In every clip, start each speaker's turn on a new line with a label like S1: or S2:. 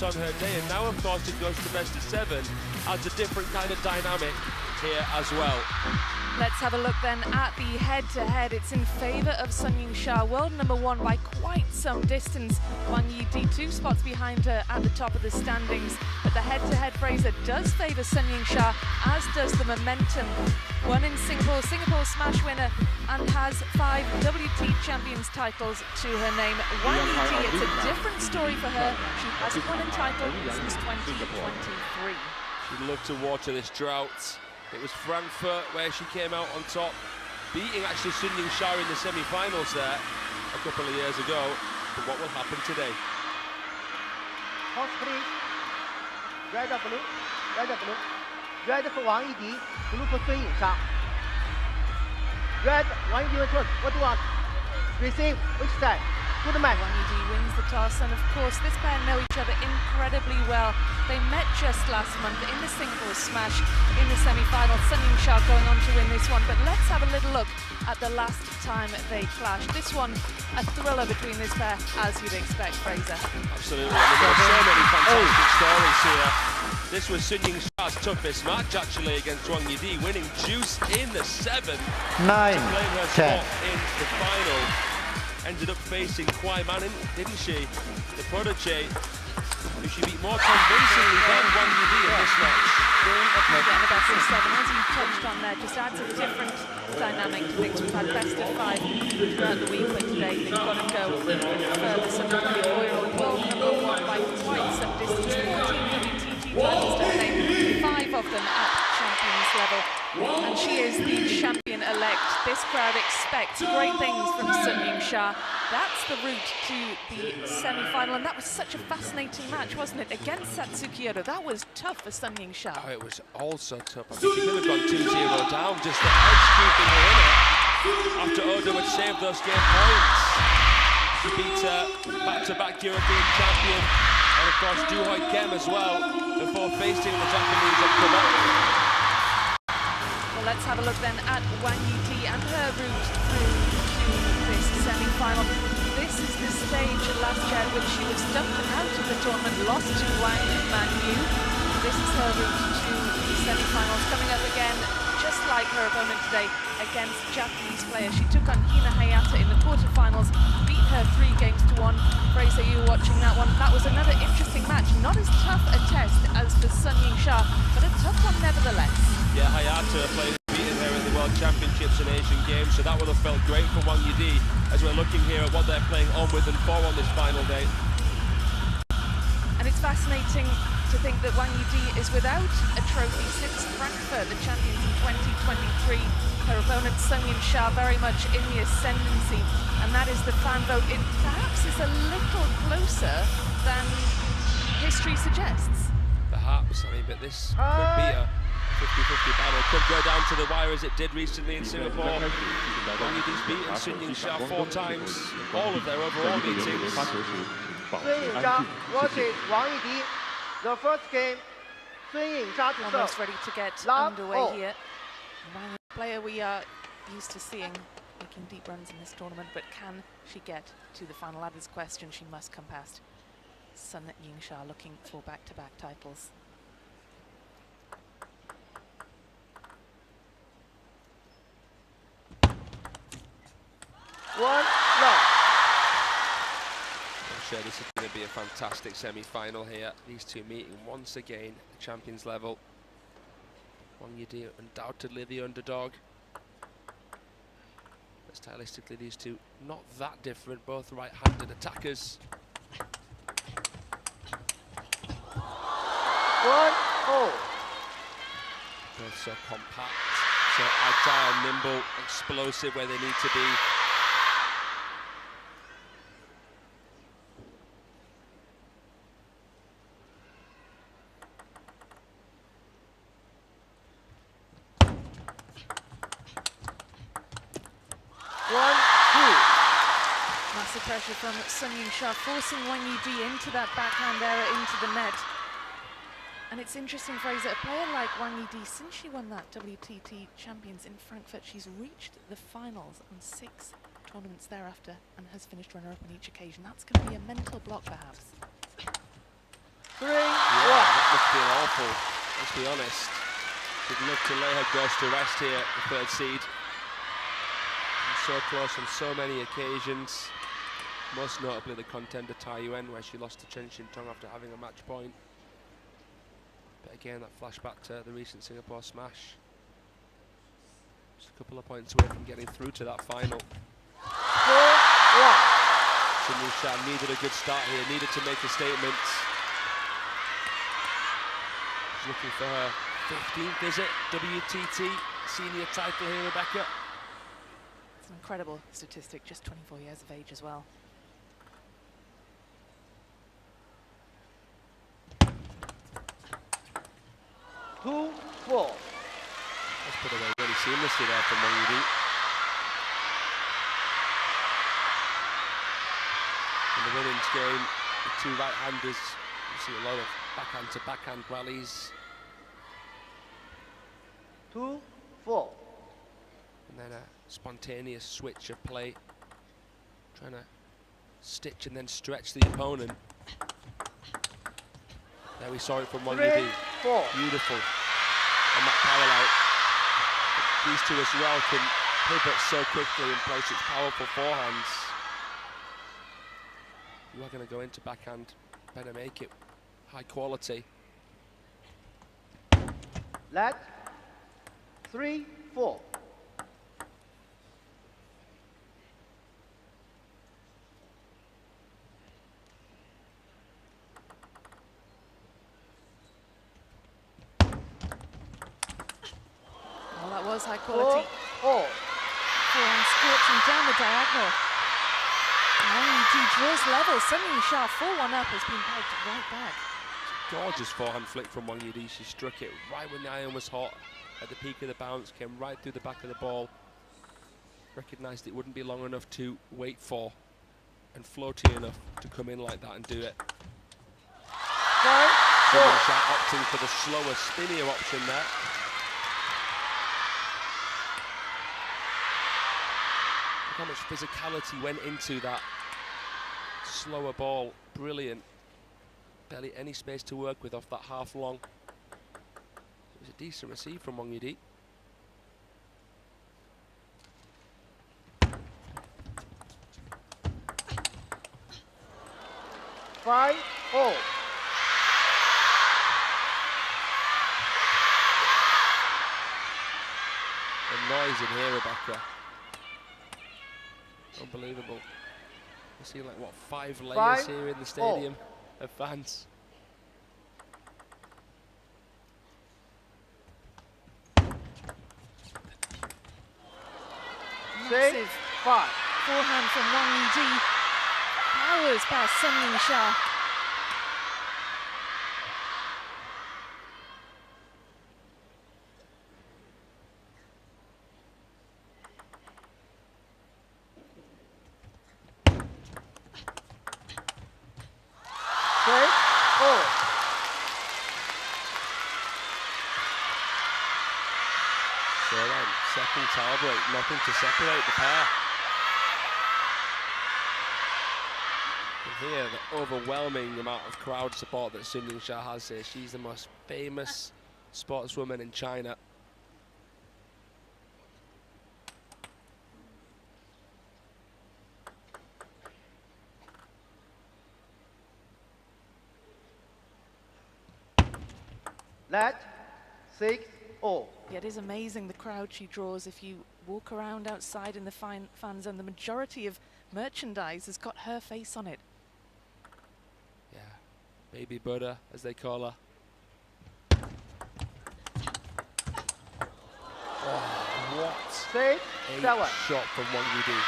S1: on her day, and now of course it goes to best of 7, adds a different kind of dynamic here as well.
S2: Let's have a look then at the head-to-head. It's in favour of Sun Yingsha, world #1 by quite some distance. Wang Yidi 2 spots behind her at the top of the standings. But the head-to-head, Fraser, does favour Sun Yingsha, as does the momentum. Won in Singapore, Singapore Smash winner, and has 5 WT Champions titles to her name. Wang Yidi, it's a different story for her. She hasn't won a title since 2023.
S1: She'd love to water this drought. It was Frankfurt where she came out on top, beating actually Sun Yingsha in the semi-finals there a couple of years ago. But what will happen today?
S3: Toss please. Red or blue? Red or blue? Red for Wang Yidi, blue for Sun Yingsha. Red, Wang Yidi return. What do you want? Receive. Which side? Good match.
S2: Wang Yidi wins the toss, and of course this pair know each other incredibly well. They met just last month in the Singapore Smash in the semi-final. Sun Yingsha going on to win this one, but let's have a little look at the last time they clashed. This one, a thriller between this pair, as you'd expect, Fraser.
S1: Absolutely. I mean, there are so many fantastic stories here. This was Sun Yingsha's toughest match actually against Wang Yidi, winning juice in the 7th.
S4: 9,
S1: to claim her
S4: 10.
S1: spot in the final. Ended up facing Kwai Manin, didn't she? The protege, who she beat more convincingly than Wang Yidi in this match.
S2: Again, the best of 7, as you touched on there, just adds a different dynamic to things. We've had best of 5 throughout the week, but today they've got to go further. Such a 24-year-old world #1 by quite some distance. 14 WTT titles to claim, 5 of them at champions level. And she is the champion-elect. This crowd expects great things from Sun Yingsha. That's the route to the semi-final, and that was such a fascinating match, wasn't it? Against Satsuki Oda, that was tough for Sun Yingsha.
S1: Oh, it was also tough. I mean, she could have gone 2-0 down, just the edge keeping her in it after Oda had saved those game points. She beat back-to-back European champion, and of course Ju Hoi Kem as well, before facing the Japanese at Kobe.
S2: Let's have a look then at Wang Yidi and her route through to this semi-final. This is the stage last year at which she was dumped out of the tournament, lost to Wang Manyu. This is her route to the semi-finals, coming up again, just like her opponent today, against Japanese players. She took on Hina Hayata in the quarterfinals, beat her 3-1. Fraser, you were watching that one. That was another interesting match. Not as tough a test as for Sun Yingsha, but a tough one nevertheless.
S1: Yeah, Hayata played beating her in the World Championships and Asian Games, so that would have felt great for Wang Yidi as we're looking here at what they're playing on with and for on this final day.
S2: And it's fascinating to think that Wang Yidi is without a trophy since Frankfurt, the champions in 2023. Her opponent Sun Yingsha very much in the ascendancy, and that is the fan vote. It perhaps is a little closer than history suggests.
S1: Perhaps, I mean, but this could be a 50-50 battle. Could go down to the wire as it did recently in Singapore. Wang Yidi's beaten Sun Yingsha 4 times, all of their overall meetings.
S3: Sun Yingsha versus Wang Yidi. The first game, Sun Yingsha to serve.
S2: Almost ready to get underway here. Wang, a player we are used to seeing making deep runs in this tournament, but can she get to the final? That is a question she must come past. Sun Yingsha looking for back-to-back titles.
S3: One love.
S1: I'm sure this is going to be a fantastic semi-final here. These two meeting once again at the champions level. Wang Yidi undoubtedly the underdog. But stylistically, these two not that different, both right-handed attackers.
S3: 1-0.
S1: Both so compact, so agile, nimble, explosive where they need to be.
S2: Massive pressure from Sun Yingsha, forcing Wang Yidi into that backhand error into the net. And it's interesting, Fraser, a player like Wang Yidi, since she won that WTT Champions in Frankfurt, she's reached the finals on 6 tournaments thereafter and has finished runner-up on each occasion. That's going to be a mental block, perhaps.
S1: powerful, let's be honest. Would love to lay her ghost to rest here, the third seed. And so close on so many occasions. Most notably the contender Tai Yuan, where she lost to Chen Xintong after having a match point. But again, that flashback to the recent Singapore smash. Just a couple of points away from getting through to that final.
S3: 4-1.
S1: YINGSHA needed a good start here, needed to make a statement. She's looking for her 15th, is it? WTT senior title here, Rebecca.
S2: It's an incredible statistic, just 24 years of age as well.
S3: Two, 4.
S1: Let's put away really seamlessly there from Wang Yidi. In the women's game, the two right-handers, you see a lot of backhand to backhand rallies.
S3: 2, 4.
S1: And then a spontaneous switch of play. Trying to stitch and then stretch the opponent. There we saw it from Wang
S3: 3,
S1: Yidi.
S3: 4.
S1: Beautiful. And that power out. These two as well can pivot so quickly and play such powerful forehands. You are going to go into backhand, better make it high quality.
S3: Let. 3, 4.
S2: Well, that was high quality.
S3: 4, 4.
S2: Forehand scorching down the diagonal. Wang Yidi draws level. YINGSHA 4-1 up, has been pegged right back.
S1: Gorgeous forehand flick from Wang Yidi. She struck it right when the iron was hot. At the peak of the bounce, came right through the back of the ball. Recognised it wouldn't be long enough to wait for, and floaty enough to come in like that and do it.
S3: 5, 4.
S1: YINGSHA opting for the slower, spinnier option there. Look how much physicality went into that slower ball. Brilliant. Barely any space to work with off that half long. It was a decent receive from Wang Yidi.
S3: Five, 4.
S1: The noise in here, Rebecca. Unbelievable. You see like what, 5 layers
S3: 5,
S1: here in the stadium of fans.
S2: Massive
S3: 5.
S2: forehand from Wang Yidi. Powers past YINGSHA.
S1: So then, second towel break, nothing to separate the pair. And here, the overwhelming amount of crowd support that YINGSHA has here. She's the most famous sportswoman in China.
S3: Let. 6, 0.
S2: Yeah, it is amazing the crowd she draws. If you walk around outside in the fan zone, the majority of merchandise has got her face on it.
S1: Yeah, baby Buddha, as they call her. Oh, what
S3: 6,
S1: a
S3: 7.
S1: shot from Wang Yidi.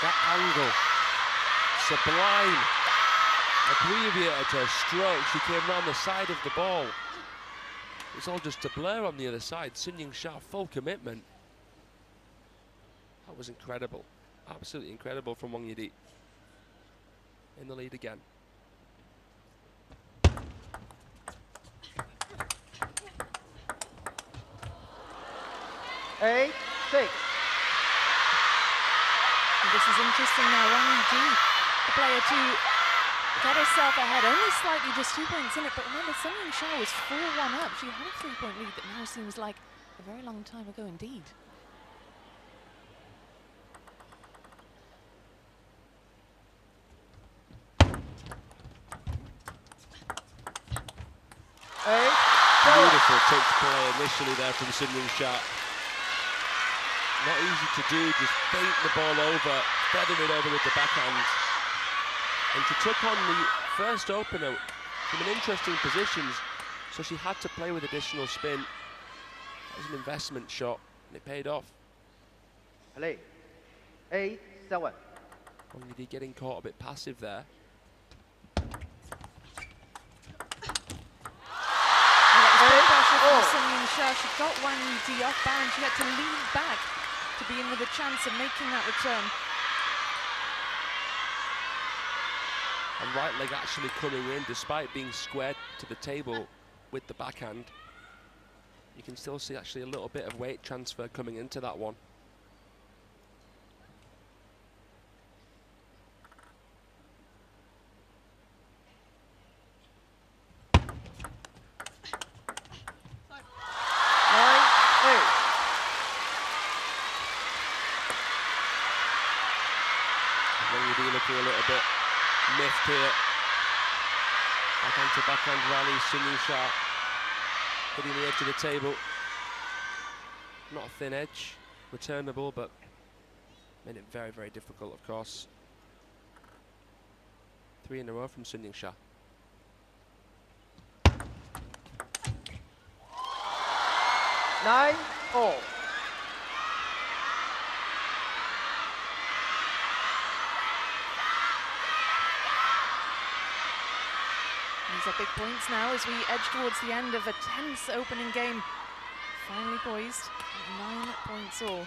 S1: That angle, sublime. Abbreviated her stroke, she came round the side of the ball. It's all just a blur on the other side. YINGSHA, full commitment. That was incredible. Absolutely incredible from Wang Yidi. In the lead again.
S3: 8, 6.
S2: And this is interesting now. Wang Yidi, the player to get herself ahead. Only slightly, just 2 points in it. But remember, Sun Ying-sha was 4-1 up. She had a 3-point lead that now seems like a very long time ago indeed.
S1: Beautiful touch play initially there from Sun Ying-sha. Not easy to do, just bait the ball over, feather it over with the backhand. And she took on the first opener from an interesting position, so she had to play with additional spin. That was an investment shot, and it paid off.
S3: Play. 8-7.
S1: Wang Yidi getting caught a bit passive there.
S2: Sun Ying-sha, she got Wang Yidi off balance. She had to lean back to be in with a chance of making that return.
S1: And right leg actually coming in, despite being squared to the table with the backhand. You can still see actually a little bit of weight transfer coming into that one. Looking a little bit miffed here. Backhand to backhand rally, Sun Ying-sha hitting the edge of the table. Not a thin edge, returnable, but made it very, very difficult, of course. 3 in a row from Sun Ying-sha.
S3: Nine all.
S2: These are big points now as we edge towards the end of a tense opening game. Finally poised, 9 points all.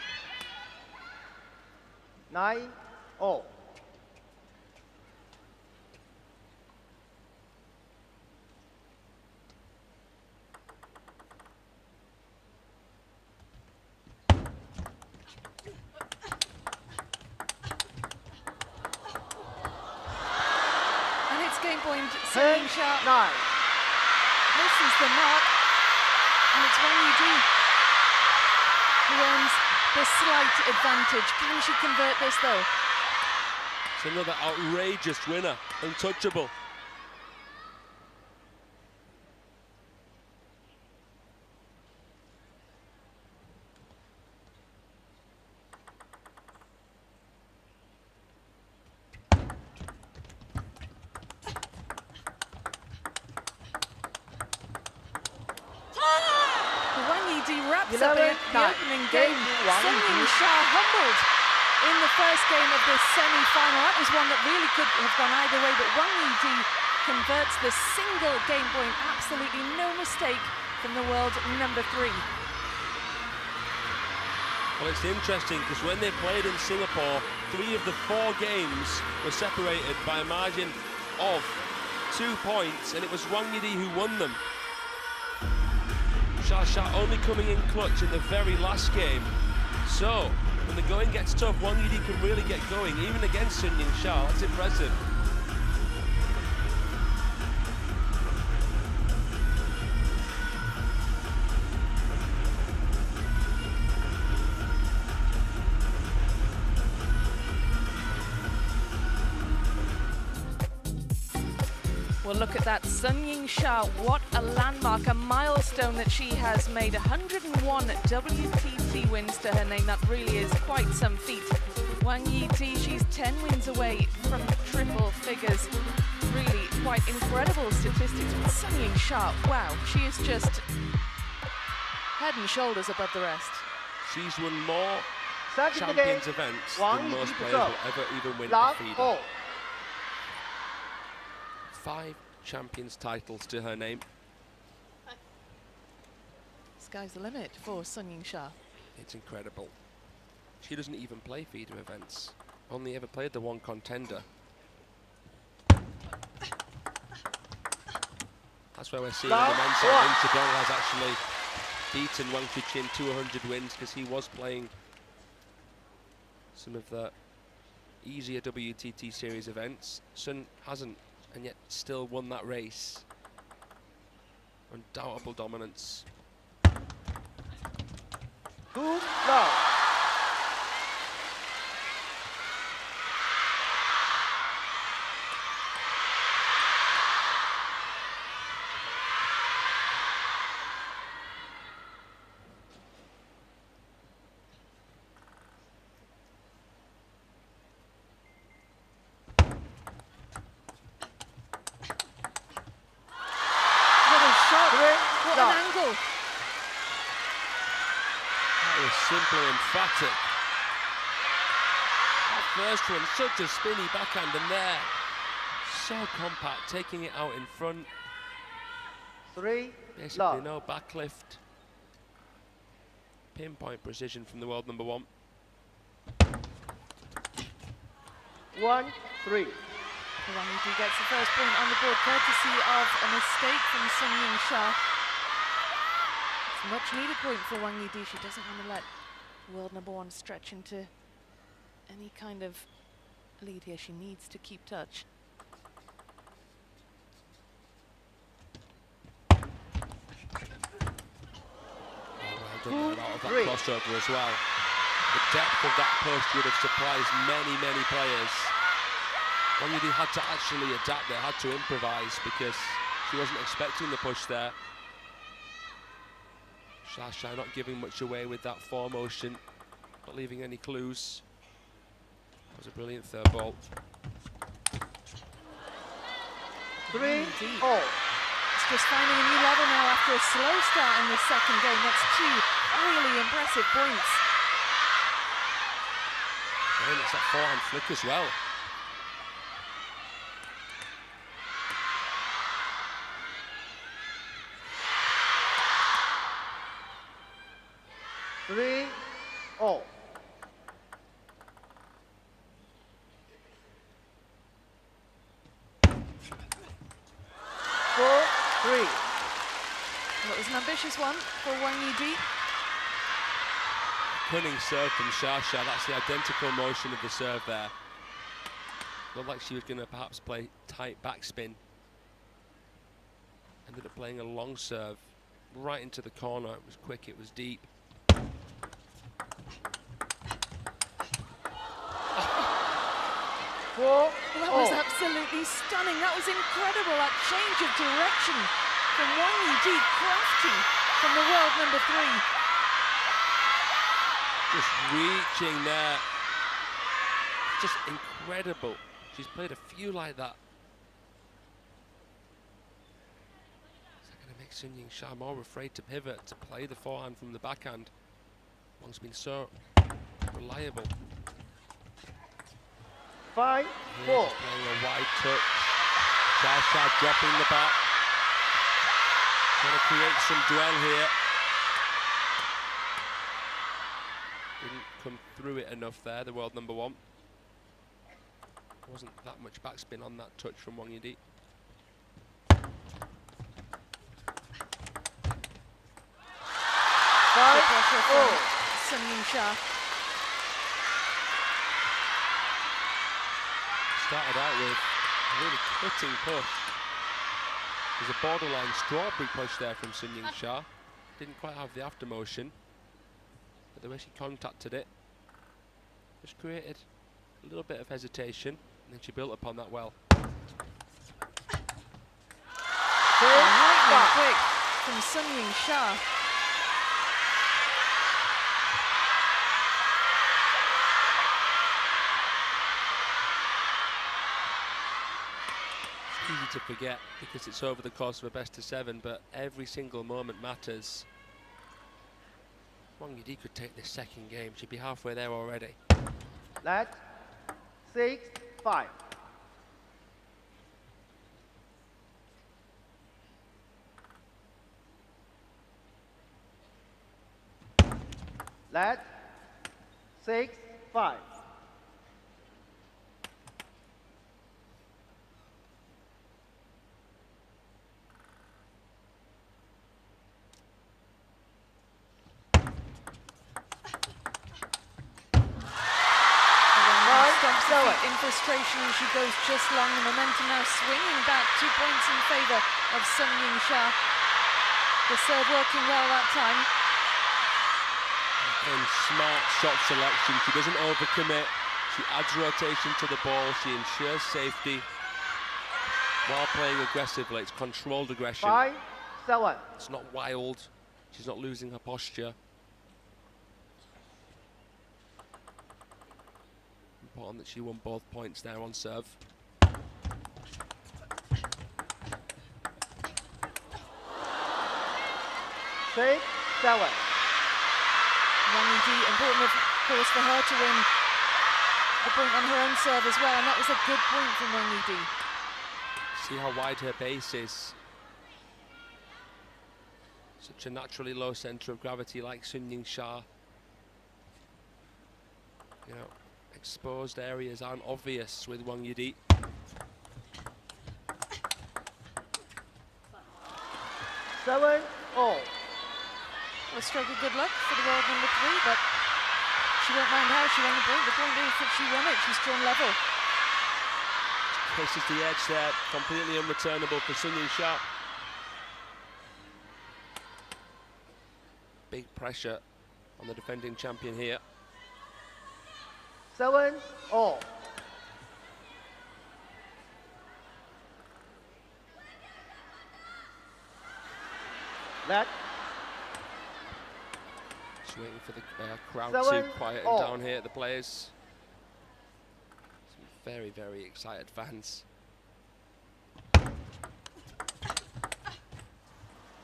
S3: 9 all.
S2: Game point, Sun Ying-sha
S3: 9.
S2: misses the mark, and it's Wang Yidi who owns the slight advantage. Can she convert this though?
S1: It's another outrageous winner, untouchable.
S2: Wraps up the opening game. Sun Ying-sha humbled in the first game of this semi-final. That was one that really could have gone either way, but Wang Yidi converts the single game point. Absolutely no mistake from the world number 3.
S1: Well, it's interesting because when they played in Singapore, 3 of the 4 games were separated by a margin of 2 points, and it was Wang Yidi who won them. Sha only coming in clutch in the very last game. So, when the going gets tough, Wang Yidi can really get going, even against Sun Ying-sha. That's impressive.
S2: Well, look at that, Sun Ying-sha, what a landmark, a milestone that she has made. 101 WTT wins to her name. That really is quite some feat. Wang Yidi, she's 10 wins away from triple figures. Really quite incredible statistics. But Sun Ying-sha, wow, she is just head and shoulders above the rest.
S1: She's won more Champions events than most players will ever even win a feeder. 5 Champions titles to her name.
S2: Sky's the limit for Sun Ying-sha.
S1: It's incredible. She doesn't even play feeder events. Only ever played the one contender. That's where we're seeing the men's side. Chidong has actually beaten Wang Chuqin to 100 wins because he was playing some of the easier WTT series events. Sun hasn't and yet still won that race. Undoubtable dominance.
S3: 2 love.
S2: What an angle.
S1: That was simply emphatic. That first one, such a spinny backhand, and there, so compact, taking it out in front.
S3: 3
S1: Basically
S3: love.
S1: no backlift. Pinpoint precision from the world number 1.
S3: 1-3.
S2: Wang Yidi gets the first point on the board courtesy of a mistake from Sun YINGSHA. It's a much needed point for Wang Yidi. She doesn't want to let world number 1 stretch into any kind of lead here. She needs to keep touch.
S1: Well done out of that crossover as well. The depth of that push would have surprised many, many players. Wang Yidi had to actually adapt there, had to improvise because she wasn't expecting the push there. Xia not giving much away with that four motion, not leaving any clues. That was a brilliant third ball.
S3: 3-4.
S2: It's just finding a new level now after a slow start in the second game. That's 2 really impressive points.
S1: And it's that forehand flick as well.
S3: Three, all. Four, 3.
S2: Well, it was an ambitious one for Wang Yidi.
S1: Cunning serve from Xia. That's the identical motion of the serve there. Looked like she was going to perhaps play tight backspin. Ended up playing a long serve right into the corner. It was quick, it was deep.
S3: Four,
S2: That was absolutely stunning. That was incredible. That change of direction from Wang Yidi, crafty from the world number 3.
S1: Just reaching there. Just incredible. She's played a few like that. Is that going to make Sun YINGSHA more afraid to pivot, to play the forehand from the backhand? Wang's been so reliable.
S3: 5-4.
S1: Just playing a wide touch. Xia dropping the back. Trying to create some dwell here. Didn't come through it enough there, the world number 1. Wasn't that much backspin on that touch from Wang Yidi.
S2: The pressure from Sun YINGSHA.
S1: Started out with a really cutting push. There's a borderline strawberry push there from Sun YINGSHA. Didn't quite have the after motion, but the way she contacted it just created a little bit of hesitation, and then she built upon that well.
S2: Lightning quick from Sun YINGSHA.
S1: Easy to forget because it's over the course of a best of 7, but every single moment matters. Wang Yidi could take this second game. She'd be halfway there already.
S3: Let 6-5. Let 6-5.
S2: In frustration, and she goes just long. The momentum now swinging back, 2 points in favour of Sun YINGSHA. The serve working well that time.
S1: And smart shot selection. She doesn't overcommit. She adds rotation to the ball. She ensures safety while playing aggressively. It's controlled aggression.
S3: 5-7.
S1: It's not wild. She's not losing her posture. Important that she won both points there on serve.
S3: Save 7.
S2: Wang YIDI, important of course for her to win the point on her own serve as well, and that was a good point from Wang YIDI.
S1: See how wide her base is. Such a naturally low centre of gravity like Sun YINGSHA. You know, exposed areas aren't obvious with Wang YIDI.
S3: 7-0.
S2: A stroke of good luck for the world number 3, but she won't mind how she won the point. The point is that she won it. She's drawn level.
S1: Places the edge there, completely unreturnable for Sun YINGSHA. Big pressure on the defending champion here.
S3: 7-0. Let.
S1: Just waiting for the crowd
S3: 7-0.
S1: to quieten down here, the players. Some very, very excited fans.
S3: 7-8.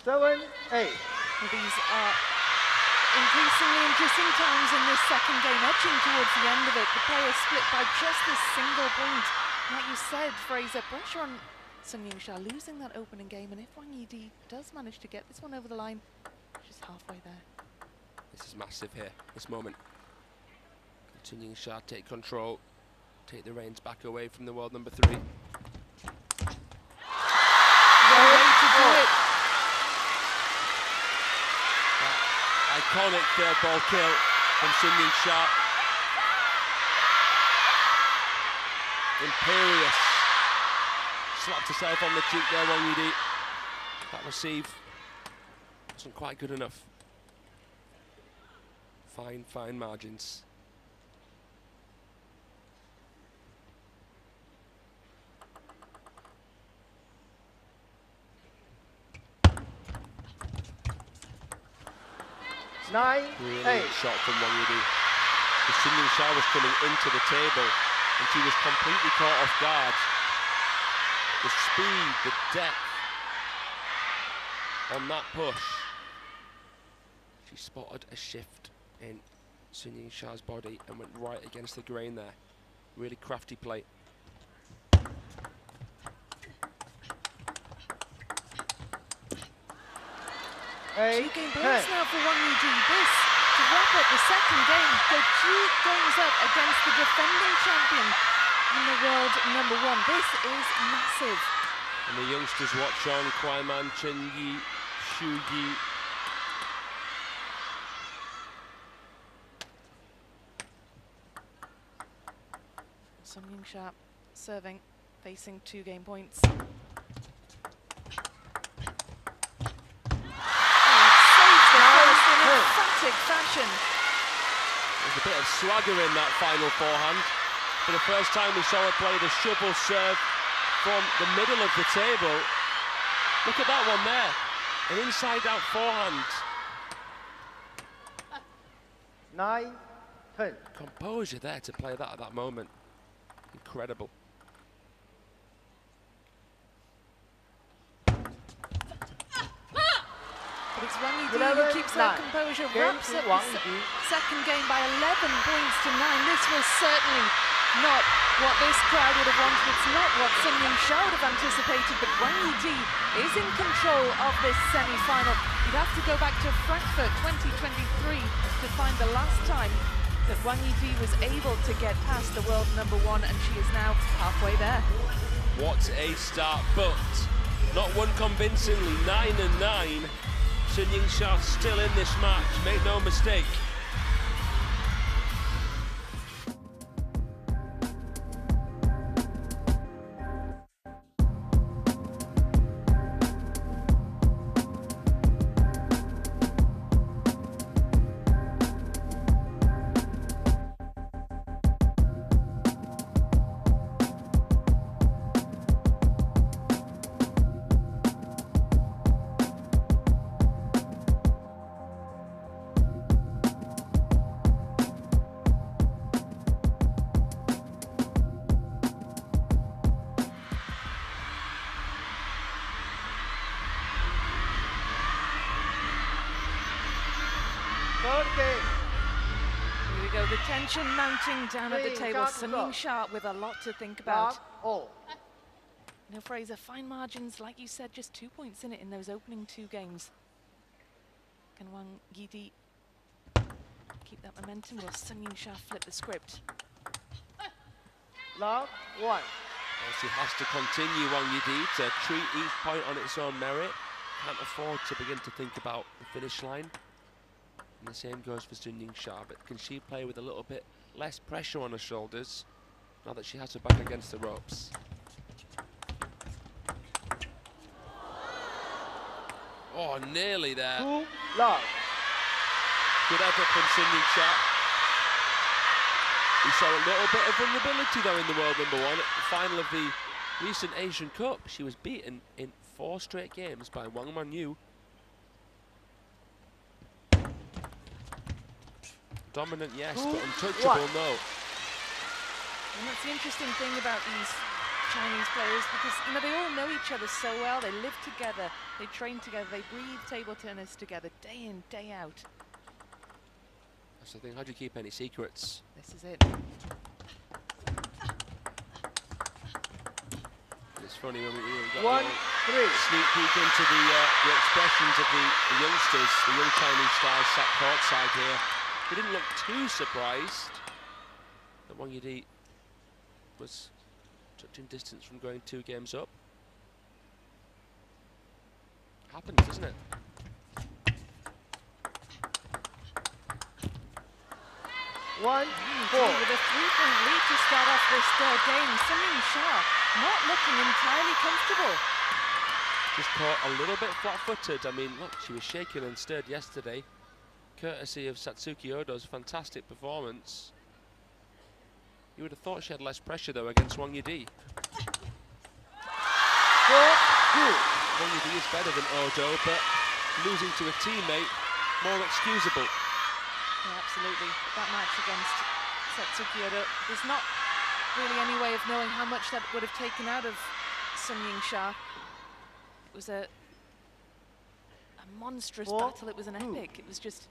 S2: Well, these are increasingly interesting times in this second game, edging towards the end of it. The players split by just this single point. Like you said, Fraser, pressure on Sun YINGSHA losing that opening game, and if Wang YIDI does manage to get this one over the line, she's halfway there.
S1: This is massive here, this moment. Sun YINGSHA take control, take the reins back away from the world number 3.
S2: One way to do it.
S1: Iconic third ball kill from Sun YINGSHA. Imperious. Slapped herself on the cheek there, Wang YIDI. That receive wasn't quite good enough. Fine, fine margins. Brilliant shot from Wang YIDI. Sun YINGSHA was coming into the table and she was completely caught off guard. The speed, the depth on that push. She spotted a shift in Sun YINGSHA's body and went right against the grain there. Really crafty play.
S2: 2 game points now for Wang YIDI. This to wrap up the second game. Go 2 games up against the defending champion in the world number 1. This is massive.
S1: And the youngsters watch on. Kwaiman, Chen Yi, Xu Yi.
S2: Sun YINGSHA serving, facing 2 game points. Emphatic fashion.
S1: There's a bit of swagger in that final forehand. For the first time we saw her play the shovel serve from the middle of the table. Look at that one there. An inside-out forehand.
S3: 9-10.
S1: Composure there to play that at that moment. Incredible.
S2: But it's Wang YIDI who keeps that composure, wraps up the second game by 11 points to 9. This was certainly not what this crowd would have wanted. It's not what Sun YINGSHA would have anticipated, but Wang YIDI is in control of this semi-final. You'd have to go back to Frankfurt 2023 to find the last time that Wang YIDI was able to get past the world number 1, and she is now halfway there.
S1: What a start, but not won convincingly. 9-9. Sun YINGSHA still in this match, make no mistake.
S3: Third game.
S2: Here we go, the tension mounting down at the table.
S3: Sun
S2: YINGSHA with a lot to think about.
S3: Oh.
S2: You know, Fraser, fine margins, like you said, just 2 points in it in those opening 2 games. Can Wang YIDI keep that momentum, or YINGSHA flip the script?
S3: Love 1.
S1: Well, she has to continue Wang YIDI to treat each point on its own merit. Can't afford to begin to think about the finish line. And the same goes for YINGSHA, but can she play with a little bit less pressure on her shoulders now that she has her back against the ropes? Oh, nearly there.
S3: 2 love.
S1: Good effort from YINGSHA. We saw a little bit of vulnerability though in the world number 1 at the final of the recent Asian Cup. She was beaten in 4 straight games by Wang Manyu. Dominant, yes, but untouchable, no.
S2: And that's the interesting thing about these Chinese players, because you know they all know each other so well. They live together, they train together, they breathe table tennis together, day in, day out.
S1: That's the thing. How do you keep any secrets?
S2: This is it.
S1: It's funny when we1, got
S3: 3.
S1: sneak peek into the expressions of the youngsters, the young Chinese stars sat courtside here. They didn't look too surprised that Wang YIDI was touching distance from going 2 games up. Happens, doesn't it?
S3: One,
S2: four. With a 3-point lead to start off this third game, YINGSHA not looking entirely comfortable.
S1: Just caught a little bit flat-footed. I mean, look, she was shaken and stirred yesterday, courtesy of Satsuki Odo's fantastic performance. You would have thought she had less pressure though against Wang YIDI.
S3: 4-2.
S1: Wang YIDI is better than Odo, but losing to a teammate, more excusable.
S2: Yeah, absolutely. That match against Satsuki Odo, there's not really any way of knowing how much that would have taken out of YINGSHA. It was a monstrous battle. It was an epic. It was just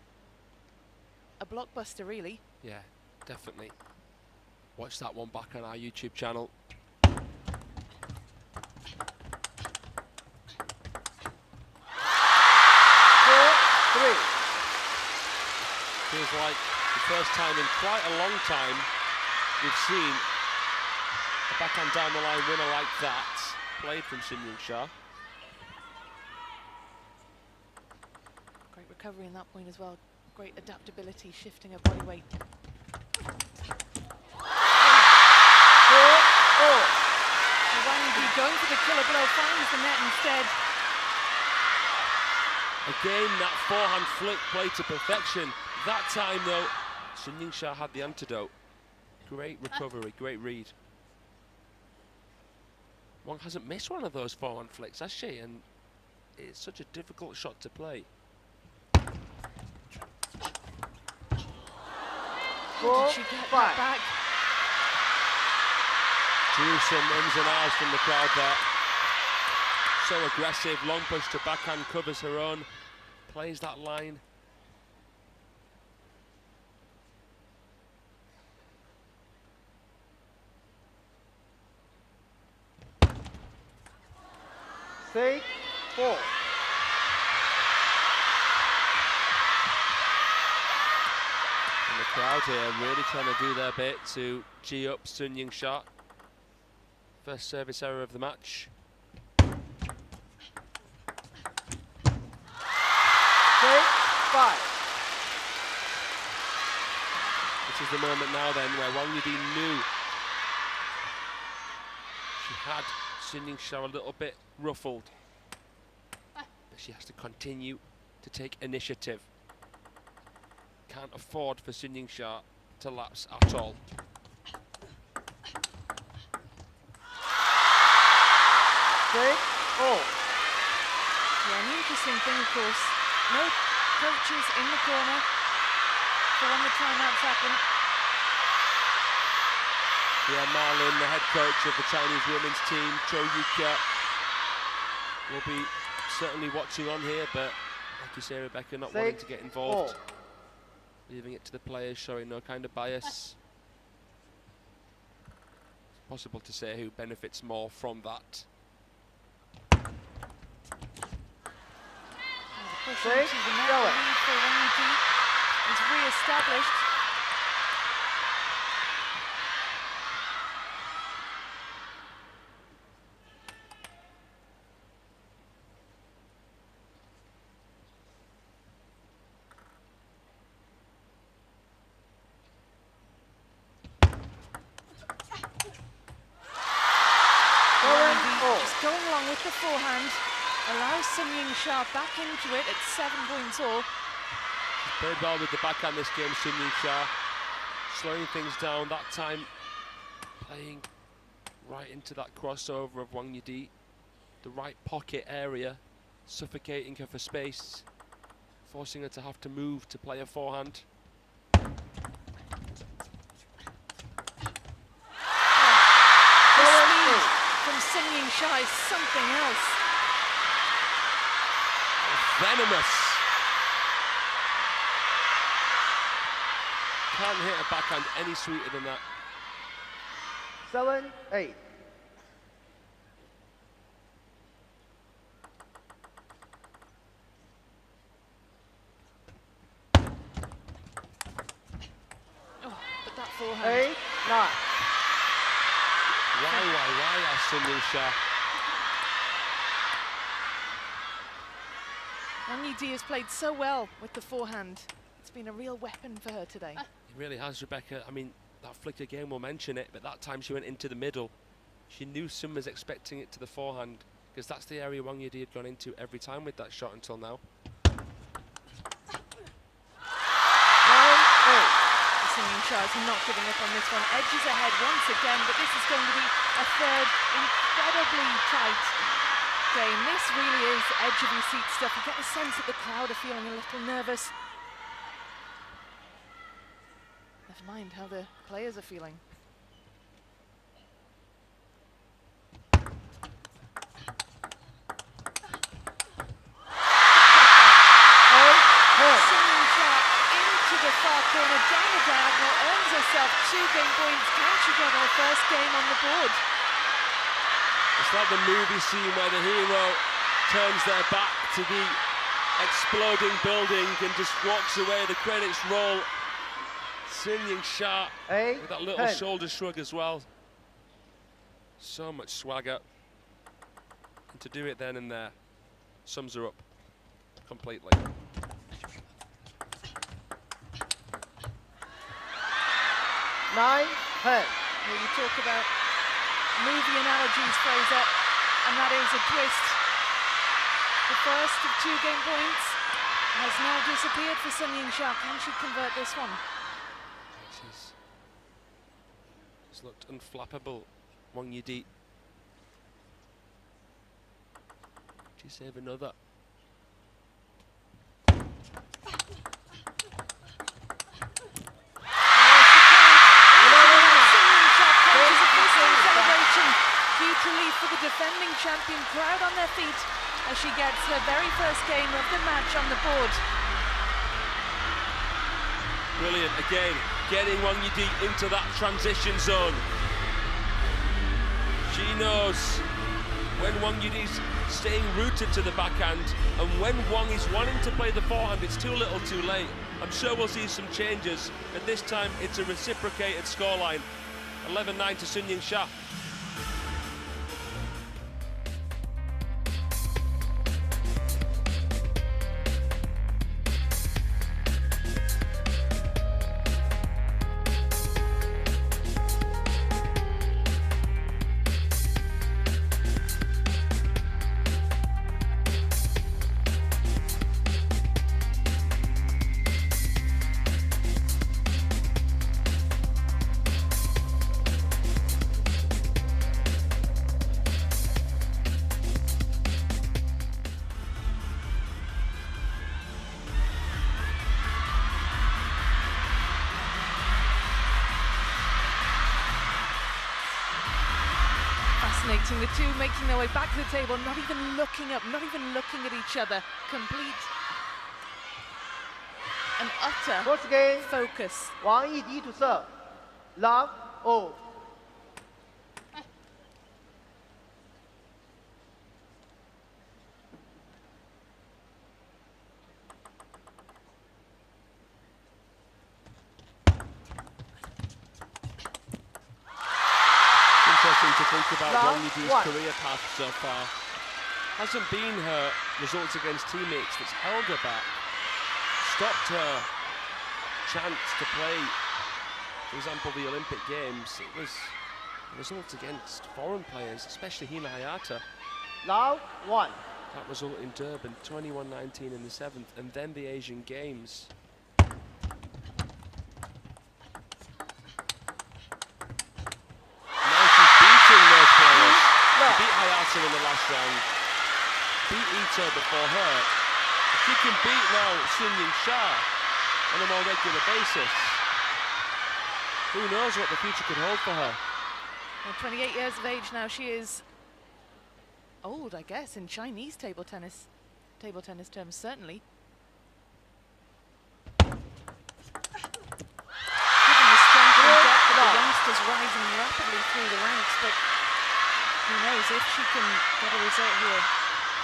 S2: a blockbuster, really.
S1: Yeah, definitely. Watch that one back on our YouTube channel.
S3: 4-3.
S1: Feels like the first time in quite a long time we've seen a backhand down the line winner like that played from YINGSHA.
S2: Great recovery in that point as well. Great adaptability, shifting her body weight.
S3: 4-4.
S2: Wang YIDI going for the killer blow, finds the net instead.
S1: Again, that forehand flick played to perfection. That time though, YINGSHA had the antidote. Great recovery, great read. Wang hasn't missed one of those forehand flicks, has she? And it's such a difficult shot to play.
S3: 4-5.
S2: Did she get that back?
S1: Drew some ums and ahs from the crowd there. So aggressive, long push to backhand, covers her own, plays that line.
S3: Six, 4.
S1: And the crowd here really trying to do their bit to G up YINGSHA. First service error of the match.
S3: 6-5.
S1: This is the moment now then where Wang YIDI knew she had YINGSHA a little bit ruffled. But she has to continue to take initiative. Can't afford for YINGSHA to lapse at all.
S3: 6-0.
S2: Yeah, an interesting thing, of course. No coaches in the corner for when the timeouts happen.
S1: Yeah, Marlin, the head coach of the Chinese women's team, Cho Yuka, will be certainly watching on here, but like you say, Rebecca, not wanting to get involved leaving it to the players, showing no kind of bias. It's possible to say who benefits more from that.
S2: Push into the net, the lead for YIDI is re-established. Just going along with the forehand. Allows YINGSHA back into it at 7 points all.
S1: Played well with the backhand this game, YINGSHA. Slowing things down, that time playing right into that crossover of Wang YIDI. The right pocket area, suffocating her for space, forcing her to have to move to play a forehand.
S2: The speed from YINGSHA is something else.
S1: Venomous. Can't hit a backhand any sweeter than that.
S3: 7-8.
S2: Oh, but that forehand.
S3: 8-9.
S1: Why asked YINGSHA?
S2: Wang YIDI has played so well with the forehand. It's been a real weapon for her today.
S1: It really has, Rebecca. I mean, that flick again, we'll mention it, but that time she went into the middle. She knew Sun was expecting it to the forehand, because that's the area Wang YIDI had gone into every time with that shot until now.
S3: 9-8.
S2: YINGSHA is not giving up on this one. Edges ahead once again, but this is going to be a third incredibly tight game. This really is edge of your seat stuff. You get the sense that the crowd are feeling a little nervous. Never mind how the players are feeling. YINGSHA into the far corner, down the diagonal, earns herself 2 game points. Can she get her first game on the board?
S1: It's like the movie scene where the hero turns their back to the exploding building and just walks away, the credits roll. YINGSHA with that little
S3: 10.
S1: shoulder shrug as well. So much swagger. And to do it then and there sums her up completely.
S3: 9-10.
S2: Here you talk about movie analogies, Fraser, and that is a twist. The first of 2 game points has now disappeared for YINGSHA. Can she convert this one?
S1: It's looked unflappable, Wang YIDI. She save another?
S2: Relief for the defending champion, crowd on their feet as she gets her very first game of the match on the board.
S1: Brilliant, again, getting Wang YIDI into that transition zone. She knows when Wang YIDI's staying rooted to the backhand, and when Wang is wanting to play the forehand, it's too little too late. I'm sure we'll see some changes, and this time it's a reciprocated scoreline. 11-9 to YINGSHA.
S2: The two making their way back to the table, not even looking up, not even looking at each other. Complete an utter
S3: First game,
S2: focus.
S3: Wang Yidi to serve. Love, oh.
S1: Interesting to think about
S3: Love,
S1: Wang Yidi's
S3: one.
S1: career path so far. Hasn't been her results against teammates that's held her back, stopped her chance to play, for example, the Olympic Games. It was results against foreign players, especially Hina Hayata.
S3: Love, 1.
S1: That result in Durban, 21-19 in the 7th, and then the Asian Games. Now she's beating those players. She beat Hayata in the last round, beat Ito before her. If she can beat now YINGSHA on a more regular basis, who knows what the future could hold for her.
S2: Well, 28 years of age now. She is old, I guess, in Chinese table tennis terms, certainly. Given the strength and depth of the youngsters rising rapidly through the ranks, but who knows if she can get a result here.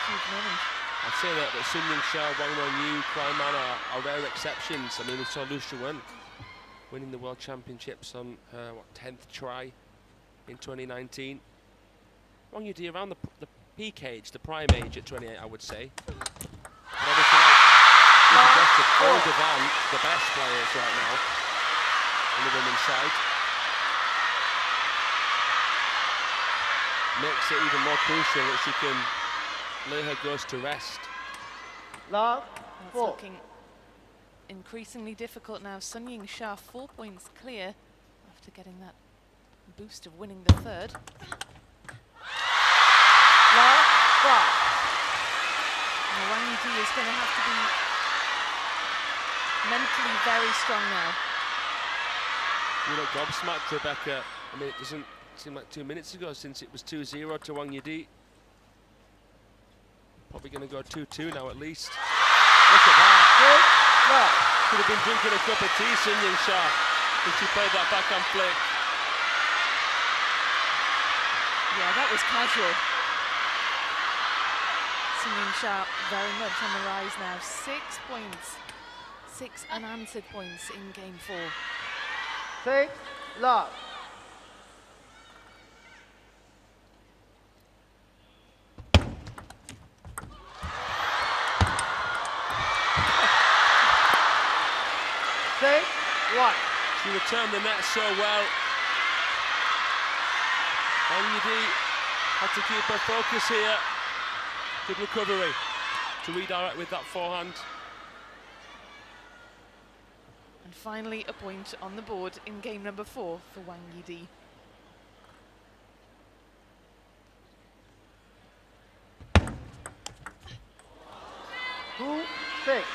S2: Huge moment.
S1: I'd say that YINGSHA, Wang Wenyu, Kwaiman are rare exceptions. I mean, we saw Lu Shuwen winning the World Championships on her 10th try in 2019. Wang Yidi around the peak age, the prime age at 28, I would say. But obviously, like you suggested, older than the best players right now on the women's side. Makes it even more crucial that she can lay her ghost to rest.
S3: Love,
S2: It's
S3: 4.
S2: looking increasingly difficult now. YINGSHA 4 points clear after getting that boost of winning the third.
S3: Love, 5.
S2: Now Wang Yidi is going to have to be mentally very strong now.
S1: You look gobsmacked, Rebecca. I mean, it doesn't seem like 2 minutes ago since it was 2-0 to Wang Yidi. Probably going to go 2-2 now at least. Look at that.
S3: Love.
S1: Could have been drinking a cup of tea, YINGSHA, when she played that backhand flick.
S2: Yeah, that was casual. YINGSHA very much on the rise now. 6 points. 6 unanswered points in game 4.
S3: 6. Love.
S1: She returned the net so well. Wang Yidi had to keep her focus here. Good recovery to redirect with that forehand.
S2: And finally a point on the board in game number 4 for Wang Yidi.
S3: Two, 6.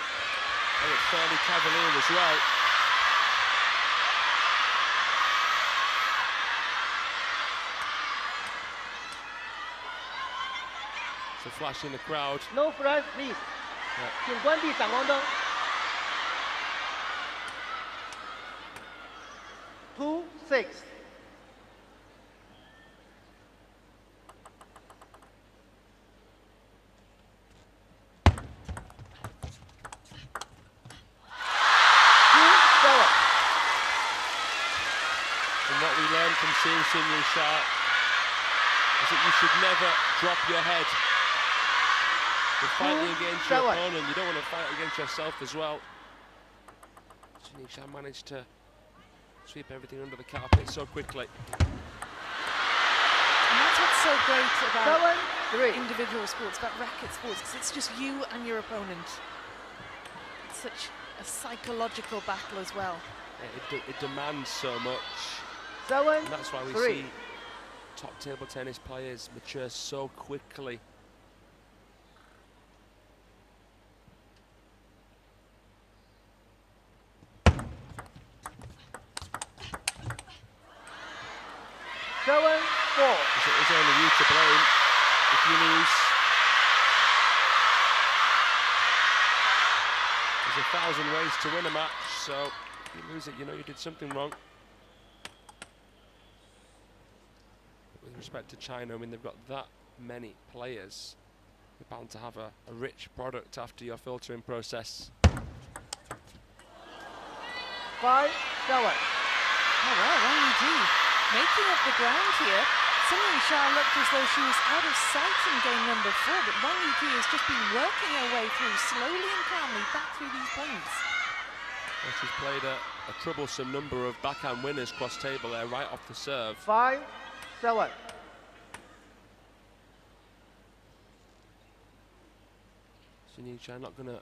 S1: And it's fairly cavalier as well. It's a flash in the crowd.
S3: No friends, please. 请关闭闪光灯。2, 6.
S1: And what we learned from seeing YINGSHA is that you should never drop your head. You're fighting against your opponent, you don't want to fight against yourself as well. YINGSHA managed to sweep everything under the carpet so quickly.
S2: And that's what's so great about
S3: 7, 3.
S2: individual sports, about racket sports, because it's just you and your opponent. It's such a psychological battle as well.
S1: It demands so much.
S3: 7,
S1: And that's why we
S3: 3.
S1: see top table tennis players mature so quickly. It's only you to blame if you lose. There's 1,000 ways to win a match, so if you lose it, you know you did something wrong. With respect to China, I mean, they've got that many players. You're bound to have a rich product after your filtering process.
S3: 5-7.
S2: Oh well, YIDI making up the ground here. YINGSHA looked as though she was out of sight in game number 4, but YIDI has just been working her way through slowly and calmly back through these points.
S1: Well, she's played a troublesome number of backhand winners cross table there, right off the serve.
S3: 5-7.
S1: YINGSHA not going to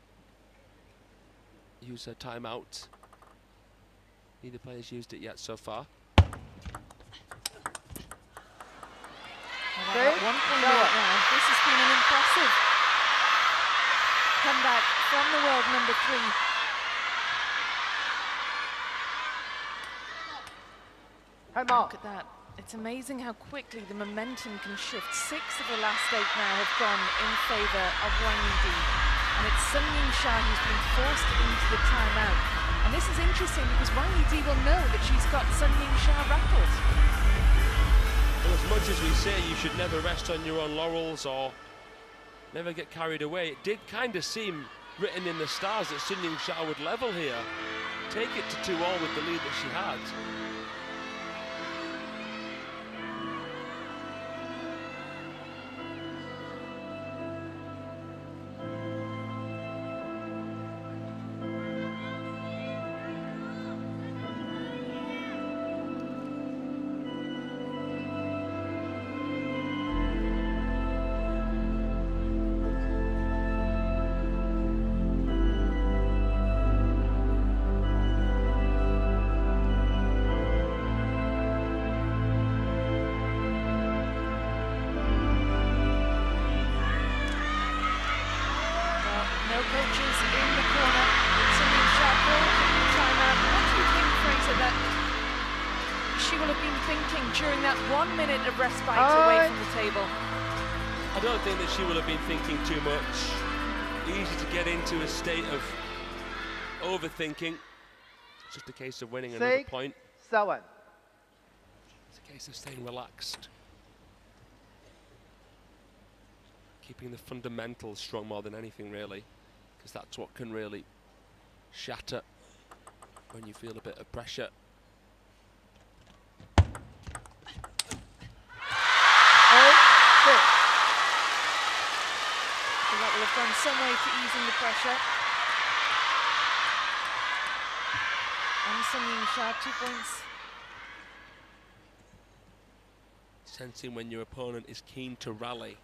S1: use her timeout. Neither player's used it yet so far.
S2: Well, at 1 point right now, this has been an impressive comeback from the world number 3.
S3: Time out.
S2: Look at that. It's amazing how quickly the momentum can shift. 6 of the last 8 now have gone in favour of YIDI. And it's YINGSHA who's been forced into the timeout. And this is interesting because YIDI will know that she's got YINGSHA rattled.
S1: Well, as much as we say you should never rest on your own laurels or never get carried away, it did kind of seem written in the stars that YINGSHA would level here. Take it to 2-all with the lead that she had.
S2: Coaches in the corner. YINGSHA called timeout. What do you think, Fraser, that she will have been thinking during that 1 minute of respite away from the table?
S1: I don't think that she will have been thinking too much. Easy to get into a state of overthinking. It's just a case of winning another point.
S3: 7.
S1: It's a case of staying relaxed. Keeping the fundamentals strong more than anything, really. Because that's what can really shatter when you feel a bit of pressure.
S2: So that will have gone some way to easing the pressure. And YINGSHA 2 points.
S1: Sensing when your opponent is keen to rally.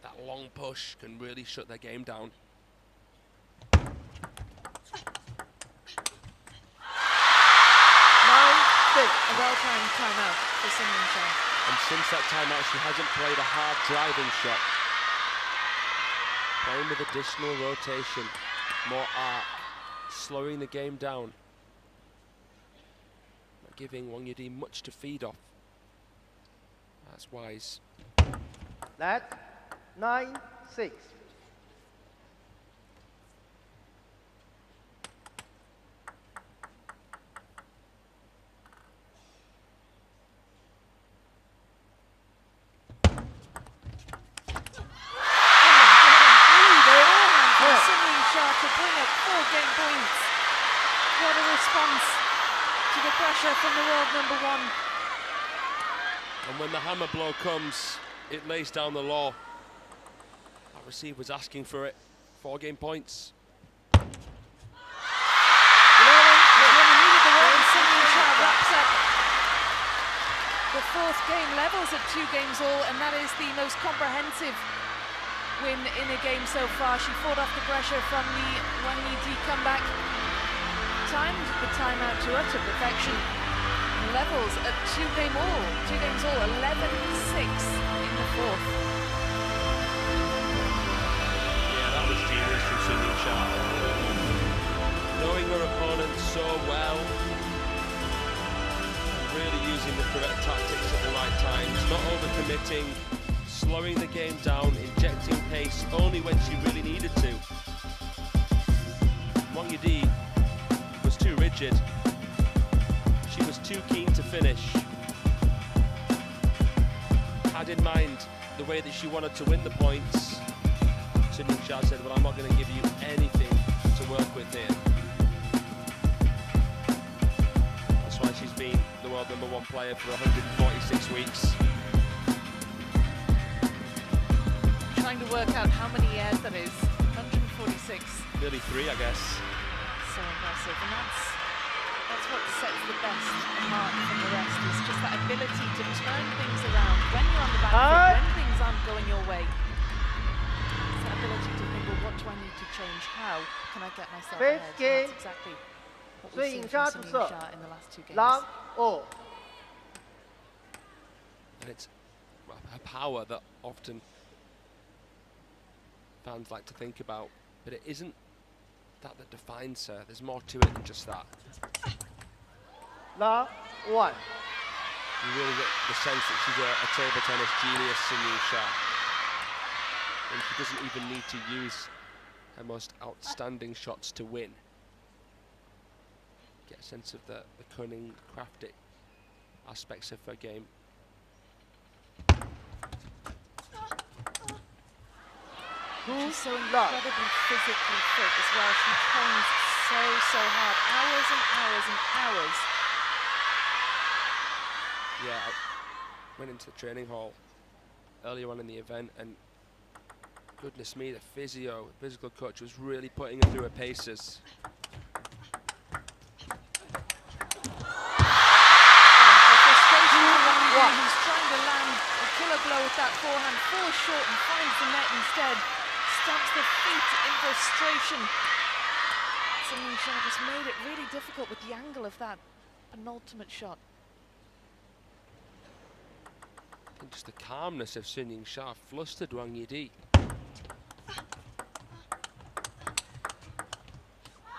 S1: That long push can really shut their game down.
S3: 9-6.
S2: A well-timed timeout for YINGSHA.
S1: And since that timeout, she hasn't played a hard driving shot. Playing with additional rotation, more arc, slowing the game down. Not giving YIDI much to feed off. That's wise.
S3: That's 9-6.
S2: To bring up 4 game points. What a response to the pressure from the world number 1.
S1: And when the hammer blow comes, it lays down the law. That receiver was asking for it. 4 game points.
S2: YIDI wraps up the 4th game, levels at 2 games all, and that is the most comprehensive win in a game so far. She fought off the pressure from the YIDI comeback, timed the timeout to utter perfection. Levels at 2 games all, 11-6 in the 4th.
S1: Yeah, that was genius from YINGSHA. Knowing her opponent so well, really using the correct tactics at the right times, not overcommitting, slowing the game down, injecting pace only when she really needed to. YIDI find the way that she wanted to win the points. Sun Ying-sha said, well, I'm not going to give you anything to work with here. That's why she's been the world #1 player for 146 weeks.
S2: Trying to work out how many years that is. 146.
S1: Nearly 3, I guess.
S2: So impressive, and that's what sets the best apart from the rest, is just that ability to turn things around when you're on the back foot, when things aren't going your way. It's that ability to think, well, what do I need to change? How can I get myself ahead? And that's exactly what we've seen from Sun Ying-sha in the last 2 games.
S3: Long all.
S1: And it's a power that often fans like to think about, but it isn't that defines her. There's more to it than just that.
S3: Long 1.
S1: You really get the sense that she's a table tennis genius, Sun Ying-sha. And she doesn't even need to use her most outstanding shots to win. Get a sense of the cunning, crafty aspects of her game.
S2: She's so incredibly physically fit as well. She trains so hard, hours and hours and hours.
S1: Yeah, I went into the training hall earlier on in the event, and goodness me, the physical coach was really putting her through her paces.
S2: He's trying to land a killer blow with that forehand, falls short and finds the net instead. Stamps the feet in frustration. Sun Ying-sha just made it really difficult with the angle of that penultimate shot.
S1: I think just the calmness of Sun Ying-sha flustered Wang Yidi.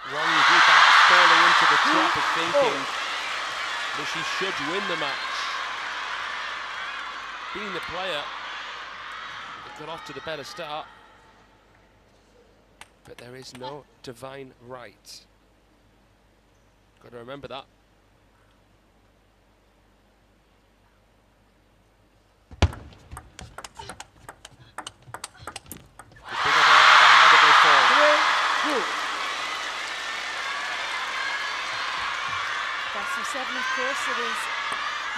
S1: Wang Yidi perhaps falling into the trap of thinking that she should win the match. Being the player that got off to the better start, but there is no divine right. Got to remember that. The bigger they are, the harder they fall.
S3: 3-2.
S2: Best of 7, of course, it is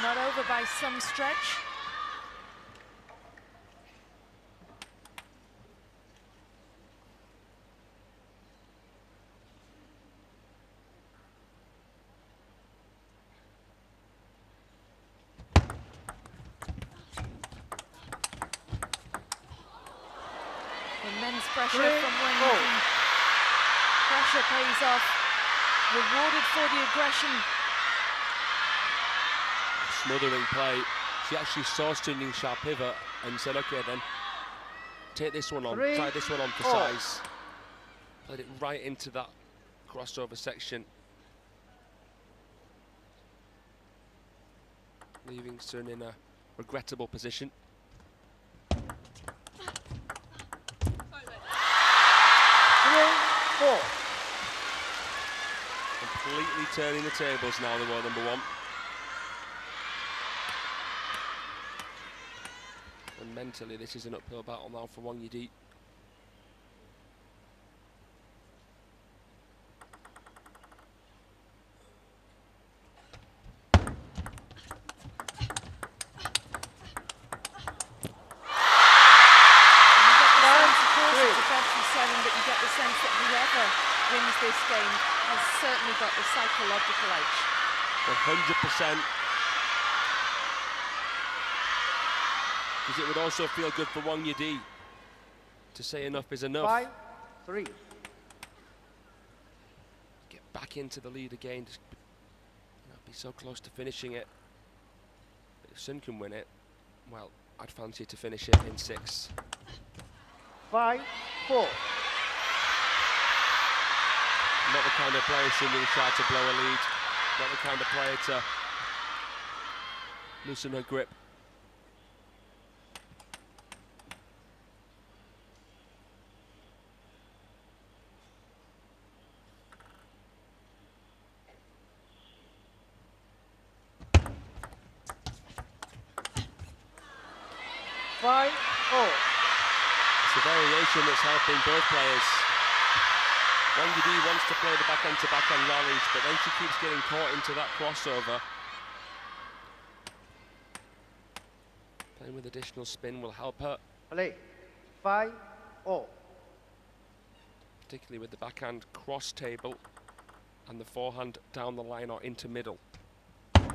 S2: not over by some stretch. Immense pressure from Wang Yidi. Pressure pays off. Rewarded for the aggression.
S1: Smothering play. She actually saw Sun Ying-sha pivot and said, okay then, take this one on, try this one on for size. Played it right into that crossover section. Leaving Sun in a regrettable position. Completely turning the tables now, the world #1. And mentally, this is an uphill battle now for Wang Yidi.
S2: But you get the sense that whoever wins this game has certainly got the psychological edge.
S1: 100%. Because it would also feel good for Wang Yidi to say enough is enough.
S3: 5-3.
S1: Get back into the lead again. Just, be so close to finishing it. But if Sun can win it, well, I'd fancy to finish it in 6.
S3: 5-4.
S1: Not the kind of player Sun Ying-sha to blow a lead. Not the kind of player to loosen her grip.
S3: 5-0.
S1: It's the variation that's helping both players. Wang Yidi wants to play the backhand-to-backhand rallies, but then she keeps getting caught into that crossover. Playing with additional spin will help her.
S3: Play. 5-0.
S1: Particularly with the backhand cross table and the forehand down the line or into middle.
S3: 6-5.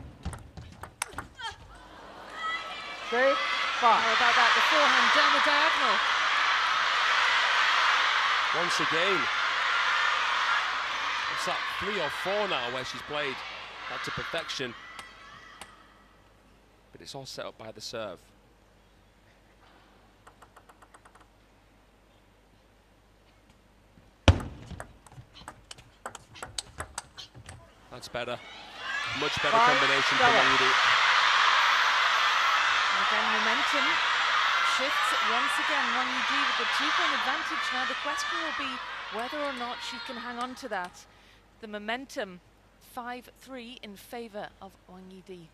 S2: How about that? The forehand down the diagonal.
S1: Once again, it's that 3 or 4 now where she's played that to perfection. But it's all set up by the serve. That's better. Much better combination from Wang Yidi.
S2: Again, momentum shifts once again. Wang Yidi with the 2-point advantage. Now the question will be whether or not she can hang on to that. The momentum, 5-3 in favour of Wang Yidi.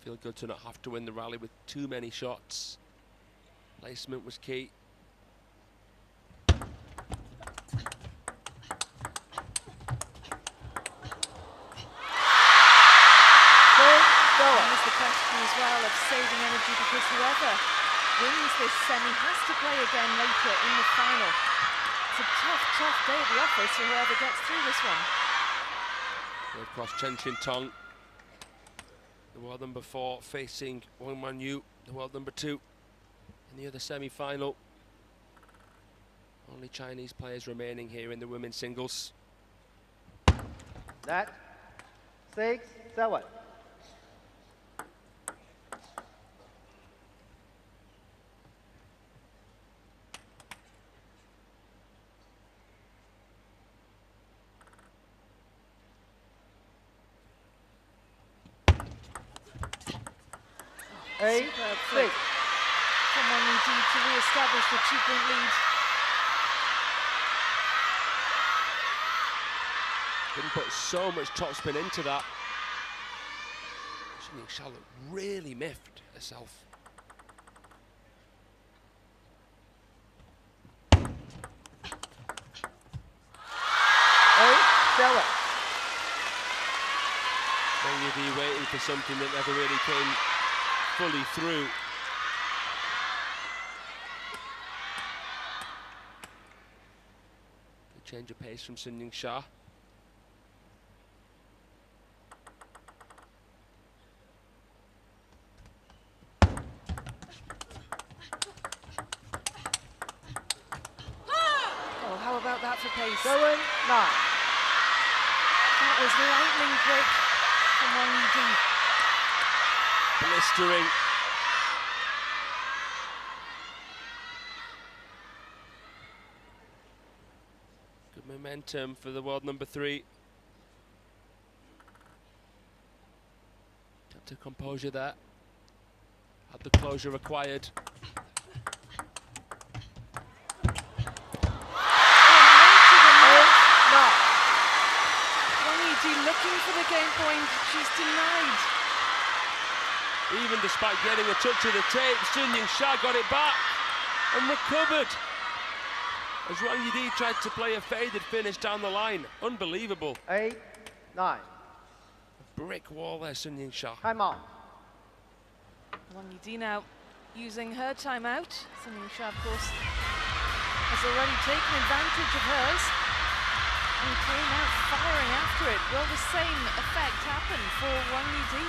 S1: Feel good to not have to win the rally with too many shots. Placement was key.
S2: The question as well of saving energy, because whoever wins this semi has to play again later in the final. It's a tough day at the office for whoever gets through this one.
S1: Of course, CHONGQING, the world number 4, facing Wang Manyu, the world number 2, in the other semi-final. Only Chinese players remaining here in the women's singles.
S3: Net. 6-7.
S2: Superb flick from Wang Yidi to re-establish the 2-point lead.
S1: Didn't put so much topspin into that. YINGSHA looked really miffed herself. Wang Yidi waiting for something that never really came fully through. The change of pace from YINGSHA.
S2: Oh, how about that for pace?
S3: 7-9.
S2: That was lightning break from Wang Yidi.
S1: Blistering. Good momentum for the world number 3. Kept her composure there. Had the closure required.
S2: Wang Yidi looking for the game point. She's denied.
S1: Even despite getting a touch of the tape, YINGSHA got it back and recovered. As Wang Yidi tried to play a faded finish down the line. Unbelievable.
S3: 8-9.
S1: Brick wall there, YINGSHA.
S3: Time out.
S2: Wang Yidi now using her timeout. YINGSHA, of course, has already taken advantage of hers and came out firing after it. Will the same effect happen for Wang Yidi?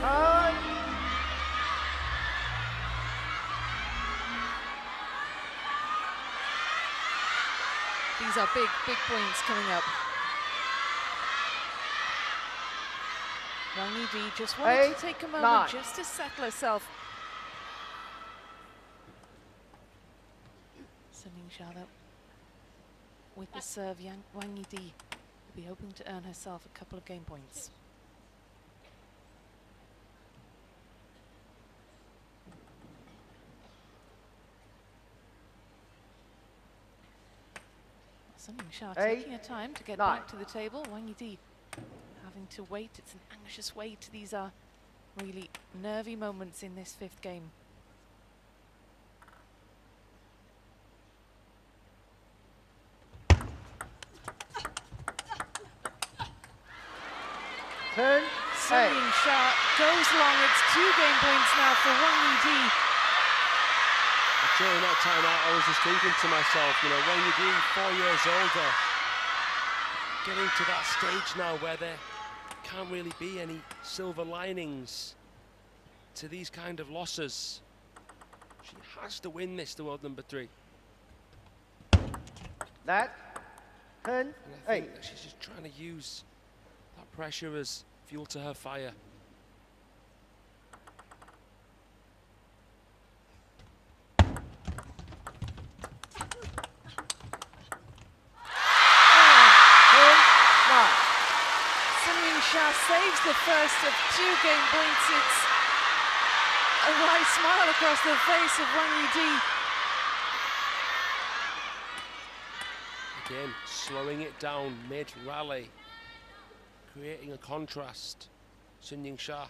S3: Turn.
S2: These are big, big points coming up. Wang Yidi just wanted to take a moment just to settle herself. Sun Yingxia, though, with the serve, Wang Yidi will be hoping to earn herself a couple of game points. Sun Yingxia taking her time to get back to the table. Wang Yidi having to wait. It's an anxious wait. These are really nervy moments in this fifth game.
S3: Turn.
S2: Sun Yingxia goes long. It's 2 game points now for Wang Yidi.
S1: During that time out, I was just thinking to myself, you know, Wang Yidi, 4 years older, getting to that stage now where there can't really be any silver linings to these kind of losses. She has to win this, the world number 3.
S3: That. Turn.
S1: And I think that she's just trying to use that pressure as fuel to her fire.
S2: Saves the first of 2 game points. It's a wide smile across the face of Wang Yidi.
S1: Again, slowing it down mid-rally, creating a contrast. Sun Yingxia.